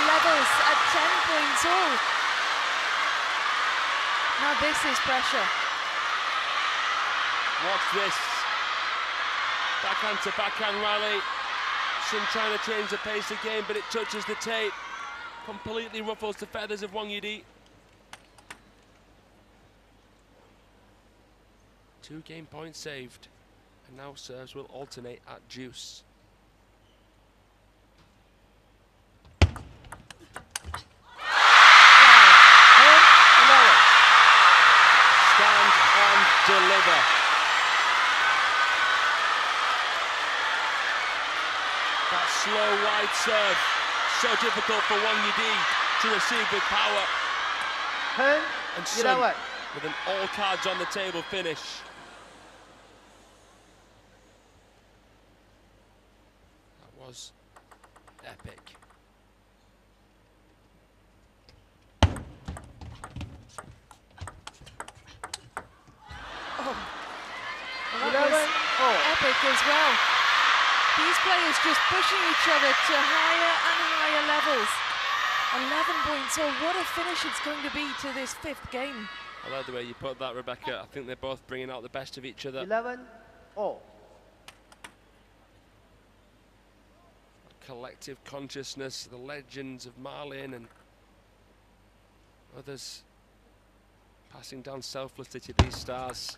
S2: Levels at 10 points all. Now this is pressure.
S1: Watch this. Backhand to backhand rally. Sun trying to change the pace again, but it touches the tape. Completely ruffles the feathers of Wang Yidi. 2 game points saved. And now serves will alternate at deuce. Deliver. That slow wide serve, so difficult for Wang Yidi to receive with power. And Sun with an all cards on the table finish. That was epic.
S2: Epic as well. These players just pushing each other to higher and higher levels. 11 points, so what a finish it's going to be to this 5th game.
S1: I like the way you put that, Rebecca. I think they're both bringing out the best of each other.
S3: 11-all.
S1: Collective consciousness, the legends of Marlin and others passing down selflessly to these stars.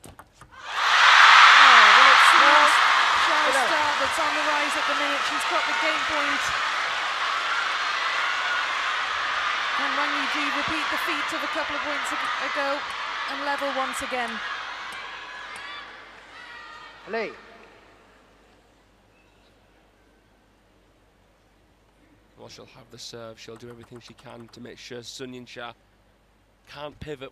S2: Star that's on the rise at the minute. She's got the game point. And Wang Yidi repeat the feat of a couple of points ago and level once again.
S3: Play.
S1: Well, she'll have the serve. She'll do everything she can to make sure Sun Yingxia can't pivot.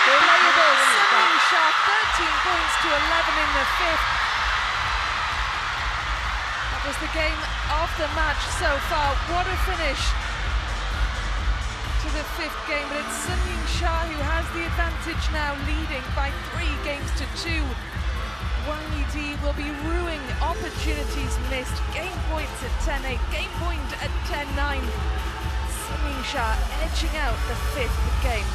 S2: Unplayable. Sun Yingxia 13 points to 11 in the 5th. That was the game of the match so far. What a finish to the 5th game, but it's Sun Yingxia who has the advantage now, leading by 3 games to 2. Wang Yidi will be ruining opportunities missed. Game points at 10-8, game point at 10-9. Sun Yingxia edging out the 5th game.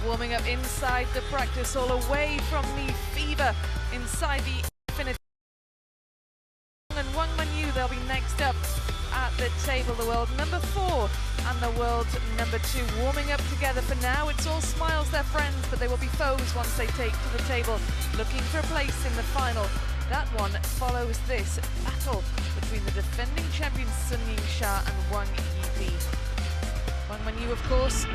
S2: warming up inside the practice hall, away from the fever inside the infinite. And Wang Manyu, they'll be next up at the table, the world number 4 and the world number 2 warming up together. For now, it's all smiles, they're friends, but they will be foes once they take to the table, looking for a place in the final. That one follows this battle between the defending champions Sun YINGSHA and Wang YIDI. Wang Manyu, of course,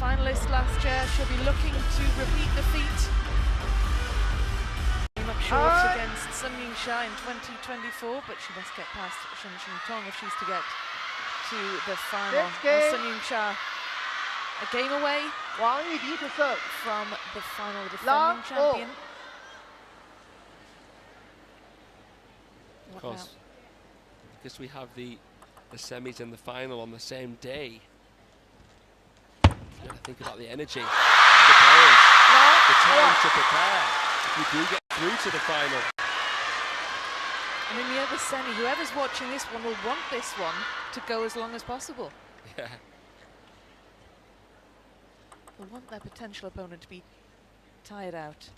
S2: finalist last year, she'll be looking to repeat the feat. Came up short against Sun YINGSHA in 2024, but she must get past CHONGQING if she's to get to the final. Sun YINGSHA a game away
S3: Wang YIDI to serve
S2: from the final, the defending champion.
S1: Of course, because we have the semis and the final on the same day. You got to think about the energy of the players, the time to prepare if we do get through to the final.
S2: And in the other semi, whoever's watching this one will want this one to go as long as possible.
S1: Yeah.
S2: They'll want their potential opponent to be tired out.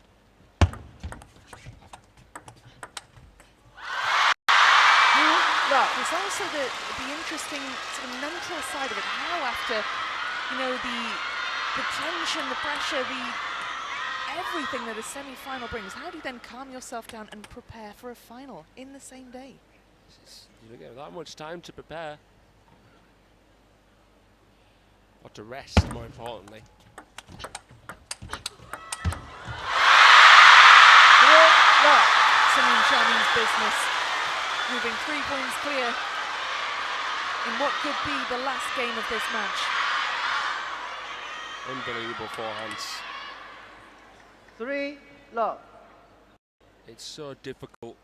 S2: There's also the interesting sort of mental side of it. How after, you know, the tension, the pressure, everything that a semi-final brings, how do you then calm yourself down and prepare for a final in the same day?
S1: You don't get that much time to prepare. Or to rest, more importantly.
S2: Sun YINGSHA means business. Moving 3 points clear in what could be the last game of this match.
S1: Unbelievable forehands.
S3: 3 love.
S1: It's so difficult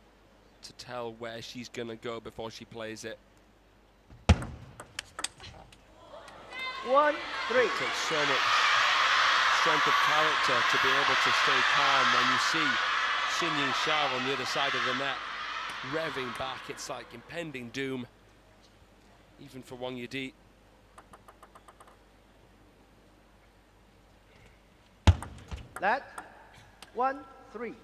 S1: to tell where she's going to go before she plays it.
S3: 1 3.
S1: It takes so much strength of character to be able to stay calm when you see Sun YINGSHA on the other side of the net, revving back. It's like impending doom, even for Wang YIDI.
S3: Let 1 3.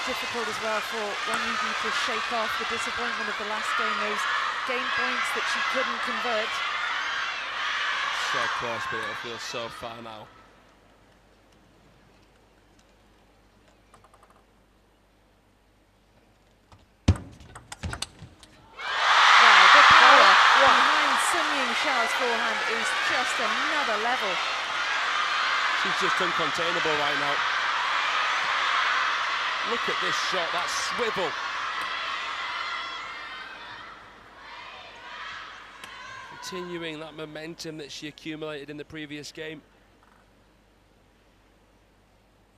S2: Difficult as well for Wang YIDI to shake off the disappointment of the last game, those game points that she couldn't convert.
S1: So close, but it feels so far now.
S2: Wow, the power behind Sun YINGSHA's forehand is just another level.
S1: She's just uncontainable right now. Look at this shot, that swivel. Continuing that momentum that she accumulated in the previous game.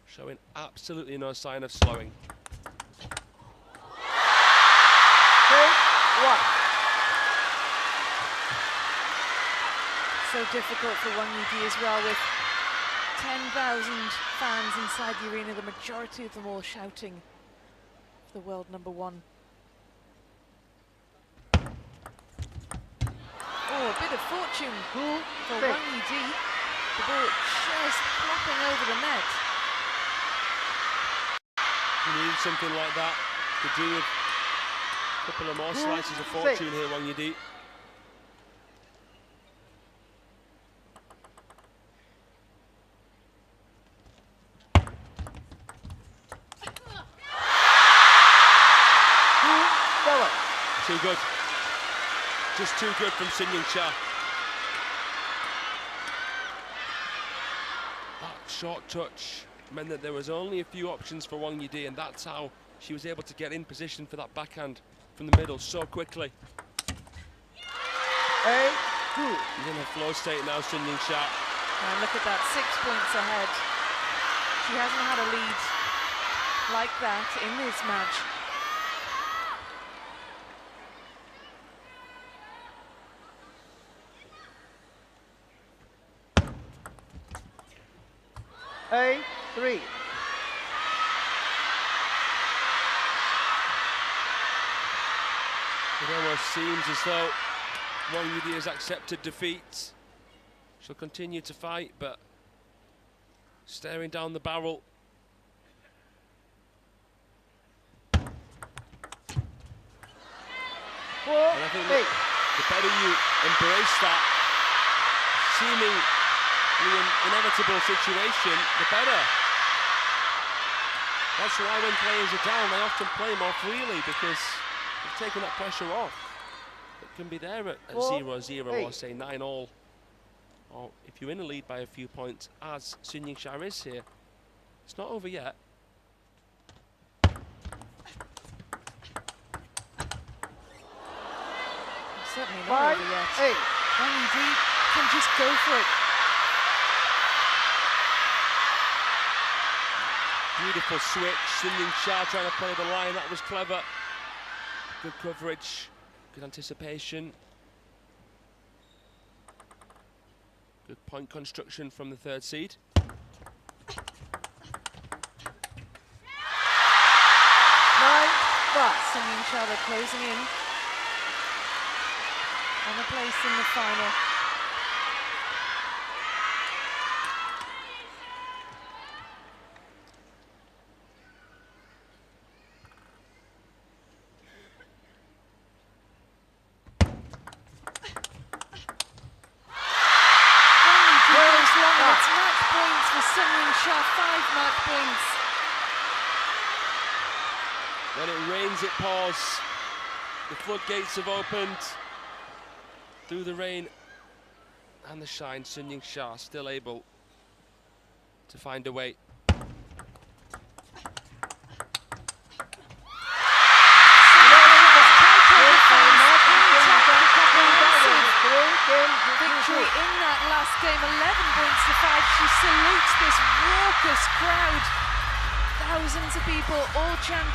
S1: Showing absolutely no sign of slowing.
S3: 1.
S2: So difficult for Wang YIDI as well, with 10,000 fans inside the arena, the majority of them all shouting for the world number 1. Oh, a bit of fortune for Wang YIDI. The ball just plopping over the net.
S1: You need something like that to do with a couple of more slices of fortune here, Wang YIDI. Too good. Just too good from Sun YINGSHA. That short touch meant that there was only a few options for Wang YIDI, and that's how she was able to get in position for that backhand from the middle so quickly.
S3: 8 2.
S1: She's in her flow state now, Sun YINGSHA.
S2: And look at that, 6 points ahead. She hasn't had a lead like that in this match.
S3: 8-3.
S1: It almost seems as though Wang Yidi has accepted defeat. She'll continue to fight, but staring down the barrel. And I think that the better you embrace that seemingly inevitable situation, the better. That's why when players are down, they often play more freely, because they've taken that pressure off. It can be there at 0-0 or say 9-all. Or if you're in a lead by a few points, as YINGSHA is here, it's not over yet.
S2: Certainly not over yet. Wang Yidi can just go for it.
S1: Beautiful switch. YINGSHA trying to play the line. That was clever. Good coverage. Good anticipation. Good point construction from the third seed.
S2: YINGSHA, they're closing in on a place in the final. It's match points for YINGSHA, 5 match points.
S1: When it rains, it pours. The floodgates have opened. Through the rain and the shine, YINGSHA still able to find a way.
S2: Victory in that last game, 11 points to 5. She salutes this raucous crowd. Thousands of people all chanting.